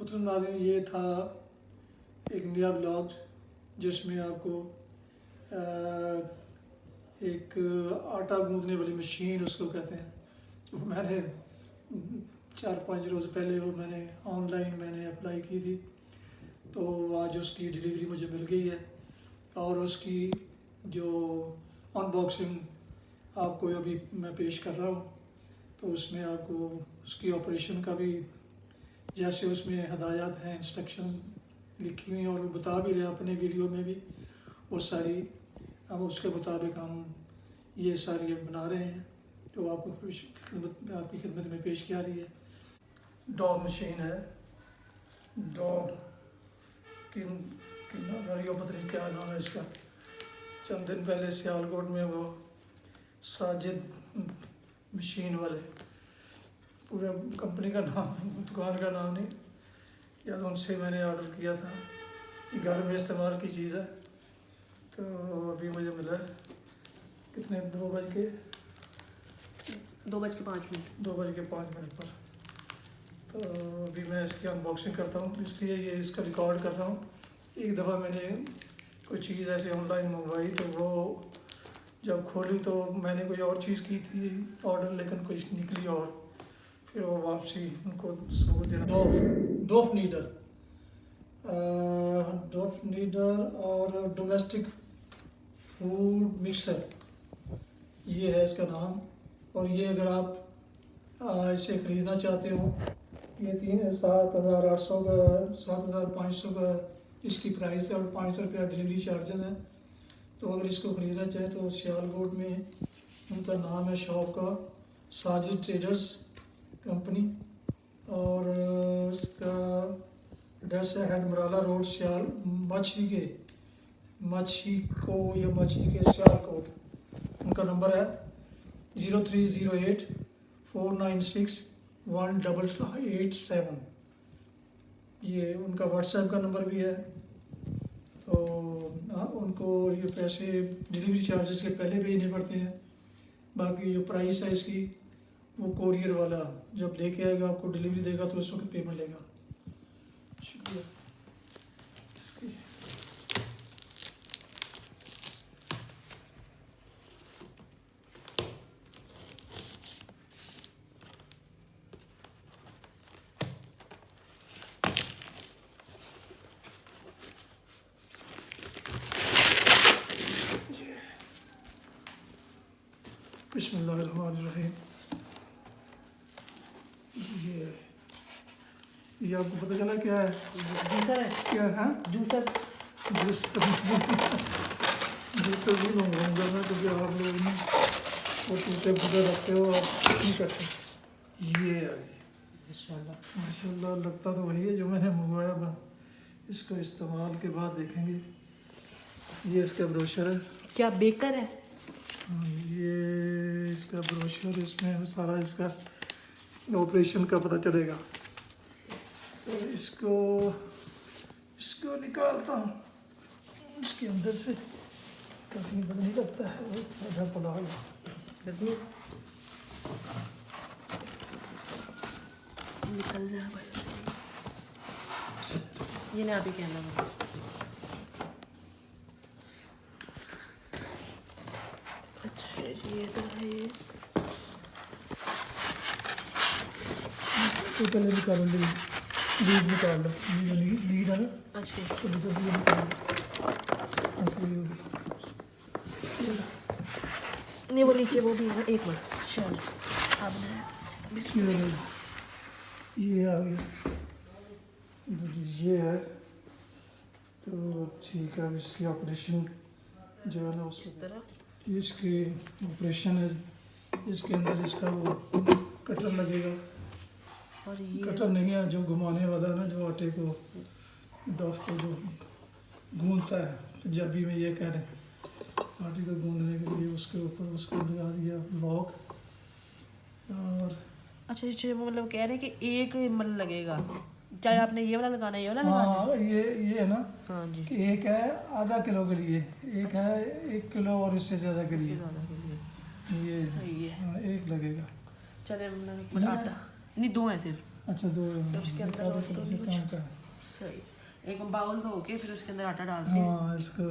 तो नाज़रीन, ये था एक नया ब्लॉग जिसमें आपको एक आटा गूंदने वाली मशीन उसको कहते हैं, वो मैंने 4-5 रोज़ पहले वो मैंने ऑनलाइन अप्लाई की थी, तो आज उसकी डिलीवरी मुझे मिल गई है और उसकी जो अनबॉक्सिंग आपको अभी मैं पेश कर रहा हूँ, तो उसमें आपको उसकी ऑपरेशन का भी जैसे उसमें हदायत हैं, इंस्ट्रक्शन लिखी हुई हैं और वो बता भी रहे हैं अपने वीडियो में भी वो सारी, हम उसके मुताबिक हम ये सारी बना रहे हैं, तो आपको आपकी खिदमत में पेश किया रही है। डॉ मशीन है, डॉ किन्ना पता नहीं क्या नाम है इसका। चंद दिन पहले सियालकोट में वो साजिद मशीन वाले, पूरा कंपनी का नाम, दुकान का नाम नहीं या तो उनसे मैंने ऑर्डर किया था। ये घर में इस्तेमाल की चीज़ है, तो अभी मुझे मिला कितने 2:05 पर। तो अभी मैं इसकी अनबॉक्सिंग करता हूँ, इसलिए ये इसका रिकॉर्ड कर रहा हूँ। एक दफ़ा मैंने कोई चीज़ ऐसे ऑनलाइन मंगवाई, तो वो जब खोली तो मैंने कोई और चीज़ की थी ऑर्डर, लेकिन कुछ निकली और फिर वो वापसी उनको सबूत देना। डोफ नीडर और डोमेस्टिक फूड मिक्सर, ये है इसका नाम। और ये अगर आप इसे ख़रीदना चाहते हो, ये 7,800 का 7,500 का इसकी प्राइस है और 500 रुपया डिलीवरी चार्जेस हैं। तो अगर इसको ख़रीदना चाहें तो सियालकोट में उनका नाम है शॉप का साजिद ट्रेडर्स कंपनी, और इसका एड्रेस है हेड मराला रोड सियाल मच्छी के सियालकोट। उनका नंबर है 0308-496-1887। ये उनका व्हाट्सएप का नंबर भी है। तो उनको ये पैसे डिलीवरी चार्जेस के पहले भेजने पड़ते हैं, बाकी जो प्राइस है इसकी वो कोरियर वाला जब लेके आएगा आपको डिलीवरी देगा तो उस वक्त पेमेंट लेगा। शुक्रिया इसकी। बिस्मिल्लाहिर्रहमानिर्रहीम। ये आपको पता चला क्या है? जूसर है। क्या है? जूसर भी मंगवाऊँगा मैं, क्योंकि आप लोग ना वो टूटे फूटे रखते हो, आप नहीं करते। ये माशाल्लाह लगता तो वही है जो मैंने मंगवाया था। इसको इस्तेमाल के बाद देखेंगे। ये इसका ब्रोशर है। क्या बेकर है? ये इसका ब्रोशर, इसमें सारा इसका ऑपरेशन का पता चलेगा। तो इसको निकालता हूँ, इसके अंदर से कभी पता नहीं लगता है वो आधा पड़ा है। निकल जाए भाई, ये ना अभी कहना है। अच्छा ये तो है, ये तो पहले निकालो, लीड निकाल लो, लीड है ना। अच्छा तो लीड निकाल लो, असली होगी। नहीं वो नीचे वो भी है, एक मिनट। चल अब ये आ गया, ये है। तो ठीक है, अब इसकी ऑपरेशन जो है ना उसकी तरह इसकी ऑपरेशन है। इसके अंदर इसका वो कटर लगेगा, और ये कटर नहीं है जो घुमाने वाला है ना, जो आटे को डॉफ को जो गूंदता है, पंजाबी में ये कह रहे हैं, आटे को गूंदने के लिए उसके ऊपर उसको लगा दिया लॉक। और अच्छा वो मतलब कह रहे हैं कि एक मतलब लगेगा, चाहे आपने ये वाला लगाना है ये वाला लगाना है। हाँ, ये है ना हाँ जी, कि एक है आधा किलो के लिए, एक है 1 किलो और इससे ज़्यादा के लिए। ये सही है। हाँ, एक लगेगा। चले मतलब आटा नहीं, 2 हैं सिर्फ। अच्छा दो तो उसके अंदर और तो नहीं काम का सही। एक बाउल धो के फिर उसके अंदर आटा डालते हैं। हाँ इसको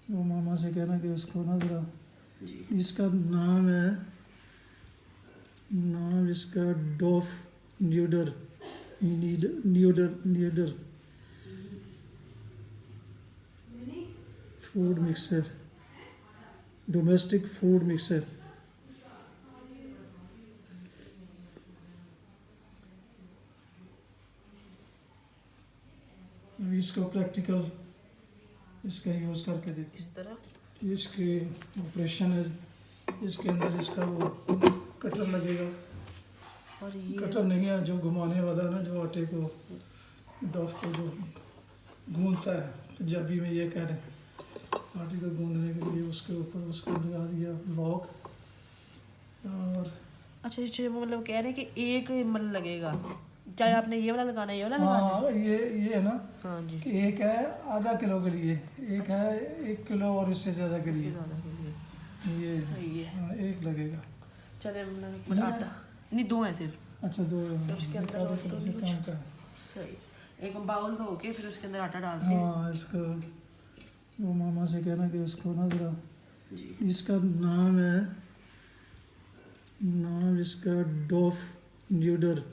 वो मामा से कहना कि इसको ना ज़रा जी इसका नाम इसका dough kneader kneader food mixer domestic food mixer. अभी इसको प्रैक्टिकल इसका यूज़ करके देखते इस तरह हैं। इसके ऑपरेशन है, इसके अंदर इसका वो कटर लगेगा। और ये कटर नहीं है जो घुमाने वाला है ना, जो आटे को डोफ को जो गूंदता है, पंजाबी में ये कह रहे हैं आटे को गूंदने के लिए उसके ऊपर उसको लगा दिया लॉक। और अच्छा ये मतलब कह रहे हैं कि एक मतलब लगेगा, चाहे आपने ये वाला लगाना है ये वाला लगाना है। हाँ ये है ना हाँ जी कि एक है आधा किलो के लिए, एक है 1 किलो और इससे ज़्यादा के लिए ज़्यादा के लिए ये सही है। हाँ, एक लगेगा। चले मतलब आटा नहीं दो है सिर्फ। अच्छा दो तो उसके अंदर और तो नहीं काम का सही। एक बाउल धो के फिर उसके अंदर आटा डालते हैं। हाँ इसको वो मामा से कहना कि इसको ना ज़रा जी इसका नाम इसका dough kneader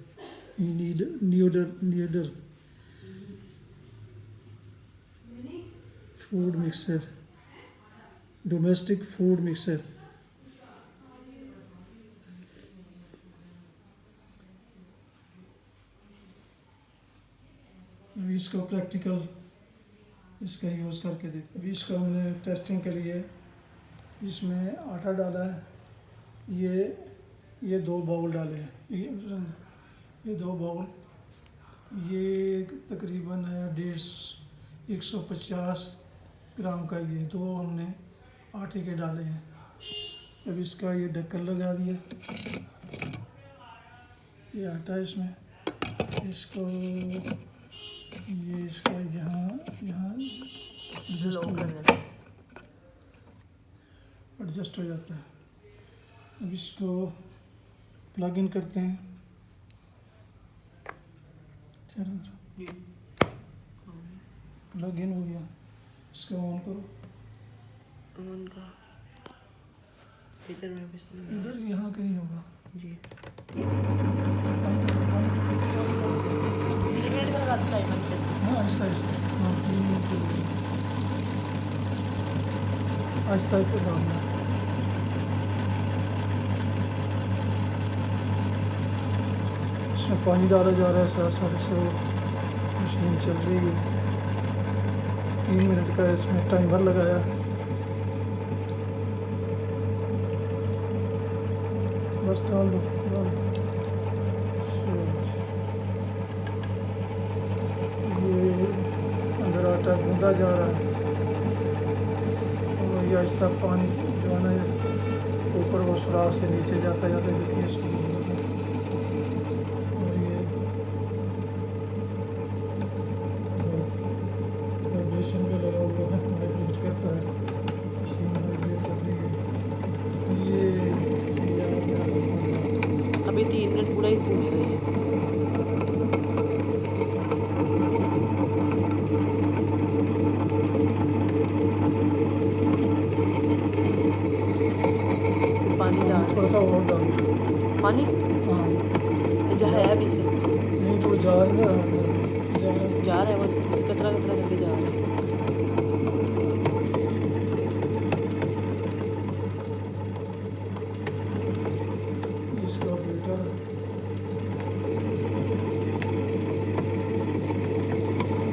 food mixer domestic food mixer. अभी इसको प्रैक्टिकल इसका यूज़ करके देखते हैं। अभी इसको हमने टेस्टिंग के लिए इसमें आटा डाला है, ये 2 बाउल डाले हैं, ये 2 बाउल, ये तकरीबन है 150 ग्राम का, ये 2 हमने आटे के डाले हैं। अब इसका ये ढक्कन लगा दिया, ये आटा इसमें इसको ये इसका यहाँ एडजस्ट लोग हो कर जाता देते हैं। एडजस्ट हो जाता है। अब इसको प्लग इन करते हैं। जी प्लग इन हो गया, इसको ऑन करो। उनका इधर में भी इधर यहाँ कहीं होगा। जी हाँ आहिस्ता आहिस्ता, हाँ 3 मिनट के लिए आहिस्ता आहिस्ता डालना। इसमें पानी डाला जा रहा है, साथ साथ से मशीन चल रही है। 3 मिनट का इसमें टाइमर लगाया। बस डाल दो। ये अंदर आटा गूंदा जा रहा है और ये आहिस्ता पानी जो है ना ऊपर वो सुराख से नीचे जाता जाता जाती है, इसको गूंदता है। और ये वाइब्रेशन भी लगा हुआ है, वाइब्रेट करता है, मशीन वाइब्रेट कर रही है। ये अभी 3 मिनट पूरा ही घूमेगा ये। पानी जा रहा थोड़ा सा और डाल। है पानी हाँ जो है अभी से नहीं तो जा रहा है जा रहा है, बस कतरा कतरा करके जा रहा है। इसका बेटर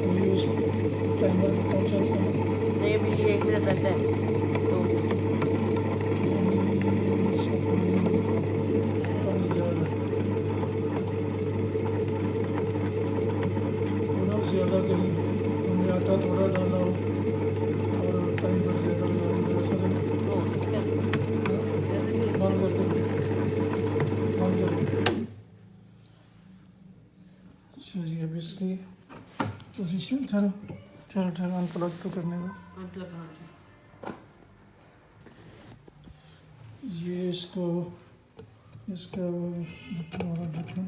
अभी उस टाइमर पे पहुँचा था। नहीं अभी ये 1 मिनट रहता है तो पानी जा रहा है, थोड़ा ज़्यादा कहीं हमने आटा थोड़ा डाला हो और टाइमर ज़्यादा लगा दिया, ऐसा नहीं। हो सकता है। बंद करके बंद कर। अच्छा जी अब इसकी पोजीशन ठहरो अनप्लग तो करने दो। अनप्लग हाँ जी ये इसको इसका वो ढक्कन वाला ढक्कन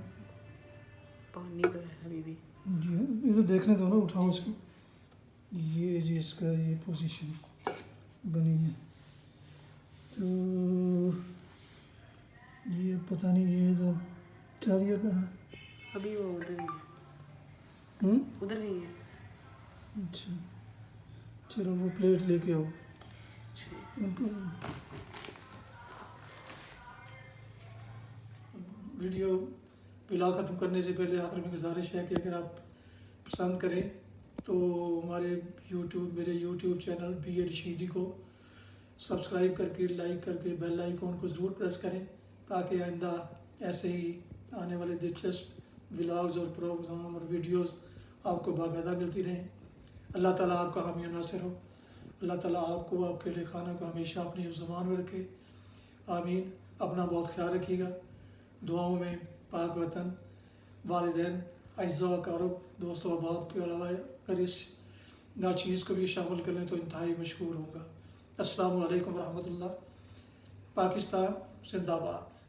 पानी तो है अभी भी। ये इधर देखने दो ना, उठाओ इसको। ये जी इसका ये पोजीशन बनी है, तो ये पता नहीं ये तो क्या दिया कहाँ। अभी वो उधर ही है, उधर नहीं है। अच्छा चलो वो प्लेट लेके आओ। उनको वीडियो व्लॉग ख़त्म करने से पहले आखिर में गुजारिश है कि अगर आप पसंद करें तो हमारे मेरे यूट्यूब चैनल BA रशीदी को सब्सक्राइब करके, लाइक करके, बेल आइकॉन को ज़रूर प्रेस करें, ताकि आइंदा ऐसे ही आने वाले दिलचस्प व्लॉग्स और प्रोग्राम और वीडियोस आपको बाकायदा मिलती रहें। अल्लाह ताला आपका हामी नासिर हो। अल्लाह ताला आपको, आपके लिए खाना को हमेशा अपनी ज़ुबान में रखे। आमीन। अपना बहुत ख्याल रखिएगा। दुआओं में पाक वतन, वालिदैन, अज़्ज़ा क़रीब, दोस्तों अहबाब के अलावा अगर इस नाचीज़ को भी शामिल कर लें तो इंतहाई मशकूर होगा। अस्सलामु अलैकुम रहमतुल्लाह। पाकिस्तान जिंदाबाद।